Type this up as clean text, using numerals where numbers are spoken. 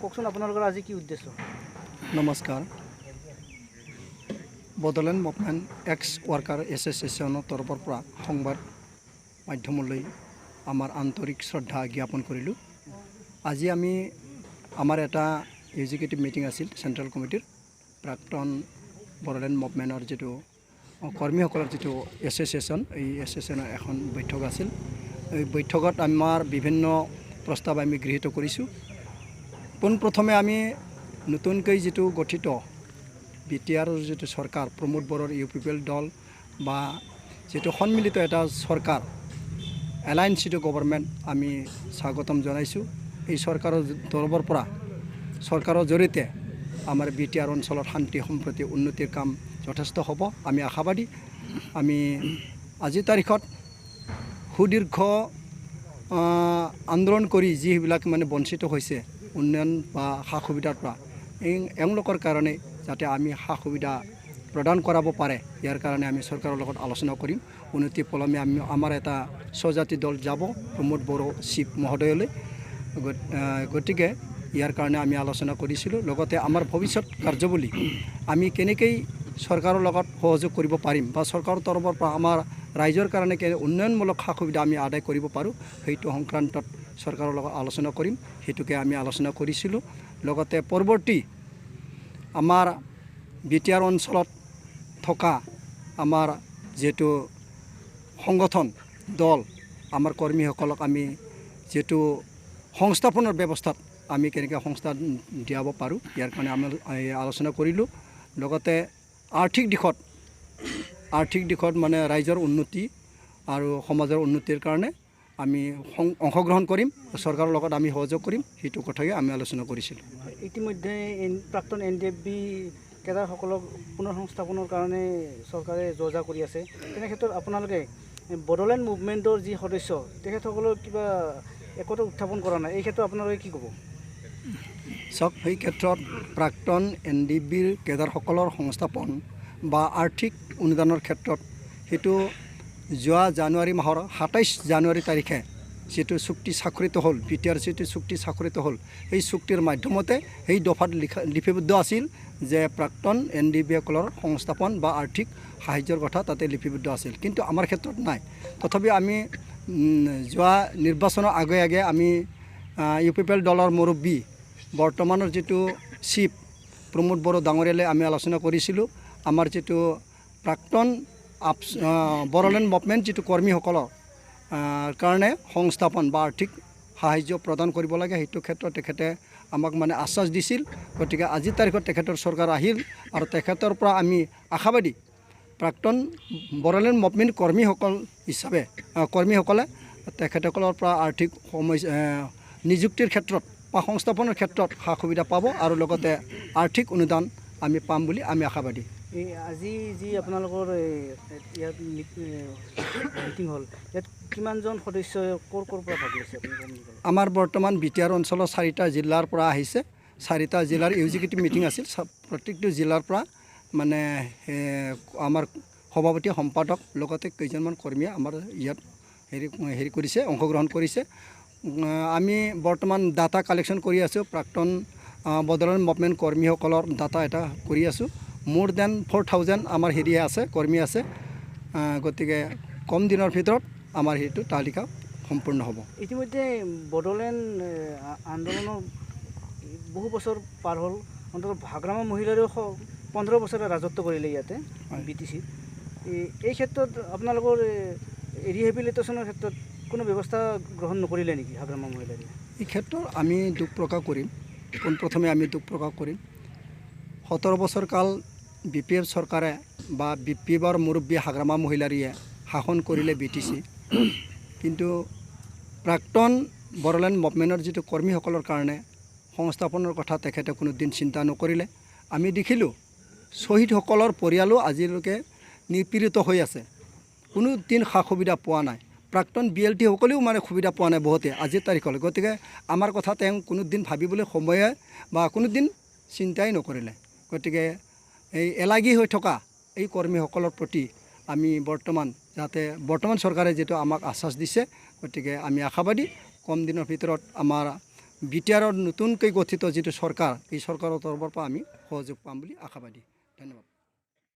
কওকচোন আপোনালোকৰ আজি কি উদ্দেশ্য? নমস্কাৰ। বডোলেণ্ড মুভমেণ্ট এক্স ৱাৰ্কাৰ এছ'চিয়েশ্যনৰ তৰফৰ পৰা সংবাদ মাধ্যমলৈ আমাৰ আন্তৰিক শ্ৰদ্ধা জ্ঞাপন কৰিলোঁ। আজি আমি আমাৰ এটা এক্সিকিউটিভ মিটিং আছিল চেণ্ট্ৰেল কমিটিৰ প্ৰাক্তন বডোলেণ্ড মুভমেণ্টৰ যিটো কৰ্মীসকলৰ যিটো এছ'চিয়েশ্যন, এই এছ'চিয়েশ্যনৰ এখন বৈঠক আছিল। এই বৈঠকত আমাৰ বিভিন্ন প্ৰস্তাৱ আমি গৃহীত কৰিছোঁ। পোনপ্ৰথমে আমি নতুনকৈ যিটো গঠিত BTR যিটো চৰকাৰ, প্ৰমোদ বড়োৰ UPPL দল বা যিটো সন্মিলিত এটা চৰকাৰ, এলায়েন্স যিটো গভৰ্ণমেণ্ট, আমি স্বাগতম জনাইছোঁ। এই চৰকাৰৰ তৰফৰ পৰা চৰকাৰৰ জৰিয়তে আমাৰ BTR অঞ্চলত শান্তি সম্প্ৰতি উন্নতিৰ কাম যথেষ্ট হ'ব, আমি আশাবাদী। আমি আজিৰ তাৰিখত সুদীৰ্ঘ আন্দোলন কৰি যিবিলাক মানে বঞ্চিত হৈছে উন্নয়ন বা সা সুবিধাৰ পৰা, এওঁলোকৰ কাৰণে যাতে আমি সা সুবিধা প্ৰদান কৰাব পাৰে, ইয়াৰ কাৰণে আমি চৰকাৰৰ লগত আলোচনা কৰিম। উন্নতি পলমে আমি আমাৰ এটা স্বজাতি দল যাব প্ৰমোদ বড়ো চিফ মহোদয়লৈ। গতিকে ইয়াৰ কাৰণে আমি আলোচনা কৰিছিলোঁ। লগতে আমাৰ ভৱিষ্যত কাৰ্যৱলী আমি কেনেকৈ চৰকাৰৰ লগত সহযোগ কৰিব পাৰিম বা চৰকাৰৰ তৰফৰ পৰা আমাৰ ৰাইজৰ কাৰণে উন্নয়নমূলক সা সুবিধা আমি আদায় কৰিব পাৰোঁ, সেইটো সংক্ৰান্তত চৰকাৰৰ লগত আলোচনা কৰিম, সেইটোকে আমি আলোচনা কৰিছিলোঁ। লগতে পৰৱৰ্তী আমাৰ BTR অঞ্চলত থকা আমাৰ যিটো সংগঠন দল, আমাৰ কৰ্মীসকলক আমি যিটো সংস্থাপনৰ ব্যৱস্থাত আমি কেনেকৈ সংস্থান দিয়াব পাৰোঁ, ইয়াৰ কাৰণে আমি আলোচনা কৰিলোঁ। লগতে আৰ্থিক দিশত মানে ৰাইজৰ উন্নতি আৰু সমাজৰ উন্নতিৰ কাৰণে আমি অংশগ্ৰহণ কৰিম, চৰকাৰৰ লগত আমি সহযোগ কৰিম, সেইটো কথাকে আমি আলোচনা কৰিছিলোঁ। ইতিমধ্যে প্ৰাক্তন NDFB কেডাৰসকলক পুনৰ সংস্থাপনৰ কাৰণে চৰকাৰে যোজা কৰি আছে। তেনে ক্ষেত্ৰত আপোনালোকে বডোলেণ্ড মুভমেণ্টৰ যি সদস্য, তেখেতসকলৰ কিবা একোটা উত্থাপন কৰা নাই, এই ক্ষেত্ৰত আপোনালোকে কি ক'ব? চাওক, সেই ক্ষেত্ৰত প্ৰাক্তন NDFBৰ কেডাৰসকলৰ সংস্থাপন বা আৰ্থিক অনুদানৰ ক্ষেত্ৰত সেইটো যোৱা জানুৱাৰী মাহৰ 27 জানুৱাৰী তাৰিখে যিটো চুক্তি স্বাক্ষৰিত হ'ল, BTR যিটো চুক্তি স্বাক্ষৰিত হ'ল, সেই চুক্তিৰ মাধ্যমতে সেই দফাত লিপিবদ্ধ আছিল যে প্ৰাক্তন NDFBসকলৰ সংস্থাপন বা আৰ্থিক সাহায্যৰ কথা তাতে লিপিবদ্ধ আছিল। কিন্তু আমাৰ ক্ষেত্ৰত নাই। তথাপিও আমি যোৱা নিৰ্বাচনৰ আগে আগে আমি UPPL দলৰ মুৰব্বী বৰ্তমানৰ যিটো চিফ প্ৰমোদ বড়ো ডাঙৰীয়ালৈ আমি আলোচনা কৰিছিলোঁ। আমাৰ যিটো প্ৰাক্তন বড়োলেণ্ড মুভমেণ্ট যিটো কৰ্মীসকলৰ কাৰণে সংস্থাপন বা আৰ্থিক সাহায্য প্ৰদান কৰিব লাগে, সেইটো ক্ষেত্ৰত তেখেতে আমাক মানে আশ্বাস দিছিল। গতিকে আজিৰ তাৰিখত তেখেতৰ চৰকাৰ আহিল আৰু তেখেতৰ পৰা আমি আশাবাদী প্ৰাক্তন বড়োলেণ্ড মুভমেণ্ট কৰ্মীসকলে তেখেতসকলৰ পৰা আৰ্থিক নিযুক্তিৰ ক্ষেত্ৰত বা সংস্থাপনৰ ক্ষেত্ৰত সা সুবিধা পাব আৰু লগতে আৰ্থিক অনুদান আমি পাম বুলি আমি আশাবাদী। আজি যি আপোনালোকৰ ইয়াত মিটিং হ'ল, ইয়াত কিমানজন সদস্যই ক'ৰ পৰা ভাগ লৈছে? আমাৰ বৰ্তমান BTR অঞ্চলৰ 4টা জিলাৰ পৰা আহিছে। 4টা জিলাৰ এক্সিকিউটিভ মিটিং আছিল। প্ৰত্যেকটো জিলাৰ পৰা মানে আমাৰ সভাপতি সম্পাদক লগতে কেইজনমান কৰ্মীয়ে আমাৰ ইয়াত হেৰি কৰিছে, অংশগ্ৰহণ কৰিছে। আমি বৰ্তমান ডাটা কালেকশ্যন কৰি আছোঁ। প্ৰাক্তন বডোলেণ্ড মুভমেণ্ট কৰ্মীসকলৰ ডাটা এটা কৰি আছোঁ। মোৰ দেন 4000 আমাৰ আছে, কৰ্মী আছে। গতিকে কম দিনৰ ভিতৰত আমাৰ সেইটো তালিকা সম্পূৰ্ণ হ'ব। ইতিমধ্যে বডোলেণ্ড আন্দোলনৰ বহু বছৰ পাৰ হ'ল, অন্ততঃ হাগ্ৰামা মহিলাৰেও 15 বছৰে ৰাজত্ব কৰিলে ইয়াতে BTC। এই ক্ষেত্ৰত আপোনালোকৰ ৰিহেবিলিটেশ্যনৰ ক্ষেত্ৰত কোনো ব্যৱস্থা গ্ৰহণ নকৰিলে নেকি হাগ্ৰামা মহিলাৰে? এই ক্ষেত্ৰত আমি দুখ প্ৰকাশ কৰিম। পোনপ্ৰথমে আমি দুখ প্ৰকাশ কৰিম। 17 বছৰ কাল BPF চৰকাৰে বা BPFৰ মুৰব্বী হাগ্ৰামা মহিলাৰীয়ে শাসন কৰিলে BTC। কিন্তু প্ৰাক্তন বড়োলেণ্ড মুভমেণ্টৰ যিটো কৰ্মীসকলৰ কাৰণে সংস্থাপনৰ কথা তেখেতে কোনোদিন চিন্তা নকৰিলে। আমি দেখিলোঁ শ্বহীদসকলৰ পৰিয়ালো আজিলৈকে নিপীড়িত হৈ আছে, কোনো দিন সা সুবিধা পোৱা নাই। প্ৰাক্তন BLT সকলেও মানে সুবিধা পোৱা নাই বহুতে আজিৰ তাৰিখলৈ। গতিকে আমাৰ কথা তেওঁ কোনোদিন ভাবিবলৈ সময়ে বা কোনোদিন চিন্তাই নকৰিলে। গতিকে এই এলাগী হৈ থকা এই কৰ্মীসকলৰ প্ৰতি আমি বৰ্তমান চৰকাৰে যিটো আমাক আশ্বাস দিছে, গতিকে আমি আশাবাদী কম দিনৰ ভিতৰত আমাৰ BTR নতুনকৈ গঠিত যিটো চৰকাৰ এই চৰকাৰৰ তৰফৰ পৰা আমি সহযোগ পাম বুলি আশাবাদী। ধন্যবাদ।